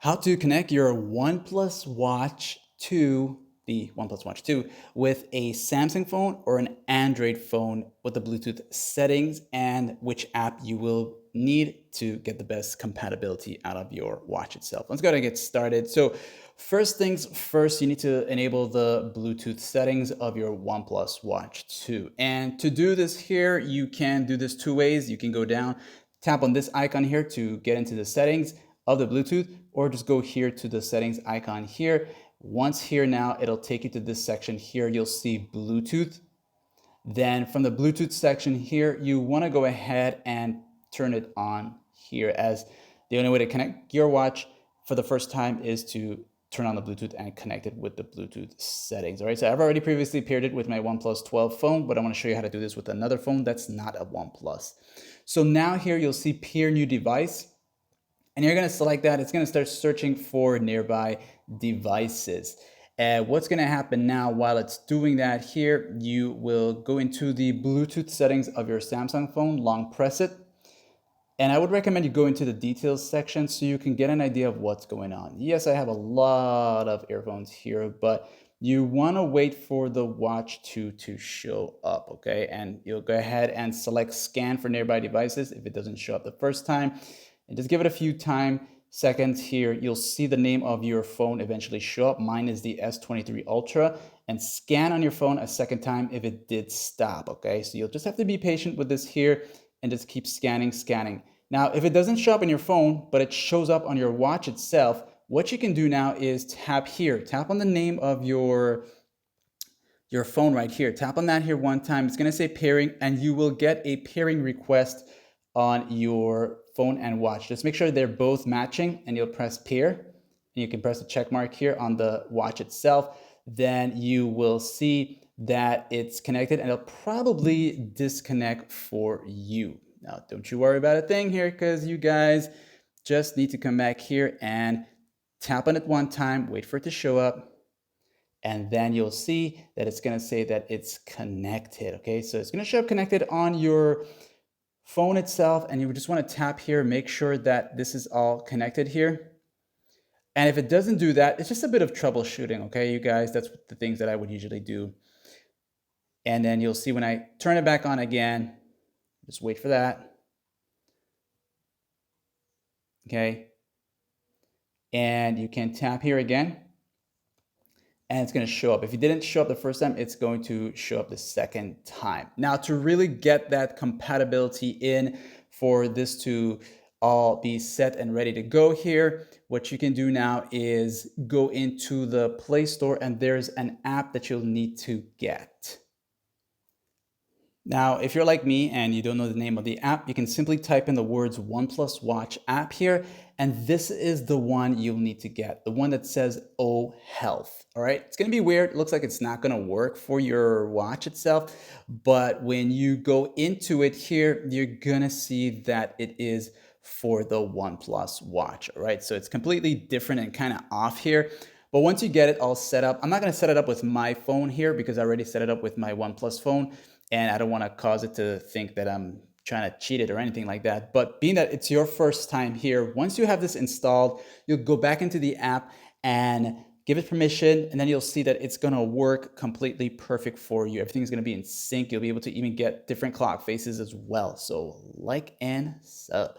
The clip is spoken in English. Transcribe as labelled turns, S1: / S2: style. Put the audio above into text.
S1: How to connect your OnePlus Watch to the OnePlus Watch 2 with a Samsung phone or an Android phone with the Bluetooth settings, and which app you will need to get the best compatibility out of your watch itself. Let's go ahead and get started. So first things first, you need to enable the Bluetooth settings of your OnePlus Watch 2. And to do this here, you can do this two ways. You can go down, tap on this icon here to get into the settings of the Bluetooth, or just go here to the settings icon here. Once here now, it'll take you to this section here. You'll see Bluetooth. Then from the Bluetooth section here, you want to go ahead and turn it on here, as the only way to connect your watch for the first time is to turn on the Bluetooth and connect it with the Bluetooth settings. All right, so I've already previously paired it with my OnePlus 12 phone, but I want to show you how to do this with another phone that's not a OnePlus. So now here you'll see pair new device. And you're going to select that. It's going to start searching for nearby devices. What's going to happen now while it's doing that here, you will go into the Bluetooth settings of your Samsung phone, long press it. And I would recommend you go into the details section so you can get an idea of what's going on. Yes, I have a lot of earphones here, but you want to wait for the Watch 2 to show up, okay? And you'll go ahead and select scan for nearby devices if it doesn't show up the first time. And just give it a few seconds here. You'll see the name of your phone eventually show up. Mine is the S23 Ultra. And scan on your phone a second time if it did stop, okay? So you'll just have to be patient with this here and just keep scanning. Now, if it doesn't show up on your phone, but it shows up on your watch itself, what you can do now is tap here. Tap on the name of your phone right here. Tap on that here one time. It's gonna say pairing, and you will get a pairing request on your phone and watch. Just make sure they're both matching, and you'll press pair, and you can press the check mark here on the watch itself. Then you will see that it's connected, and it'll probably disconnect for you. Now, don't you worry about a thing here, because you guys just need to come back here and tap on it one time, wait for it to show up, and then you'll see that it's gonna say that it's connected, okay? So it's gonna show up connected on your phone itself, and you just want to tap here, make sure that this is all connected here. And if it doesn't do that, it's just a bit of troubleshooting, okay, you guys? That's the things that I would usually do. And then you'll see when I turn it back on again, just wait for that. Okay. And you can tap here again, and it's going to show up. If it didn't show up the first time, it's going to show up the second time. Now, to really get that compatibility in for this to all be set and ready to go here, what you can do now is go into the Play Store, and there's an app that you'll need to get. Now, if you're like me and you don't know the name of the app, you can simply type in the words OnePlus Watch app here, and this is the one you'll need to get, the one that says O Health. All right, it's gonna be weird. It looks like it's not gonna work for your watch itself, but when you go into it here, you're gonna see that it is for the OnePlus Watch. All right, so it's completely different and kind of off here. But once you get it all set up, I'm not gonna set it up with my phone here because I already set it up with my OnePlus phone, and I don't want to cause it to think that I'm trying to cheat it or anything like that. But being that it's your first time here, once you have this installed, you'll go back into the app and give it permission, and then you'll see that it's going to work completely perfect for you. Everything's going to be in sync. You'll be able to even get different clock faces as well. So like and sub.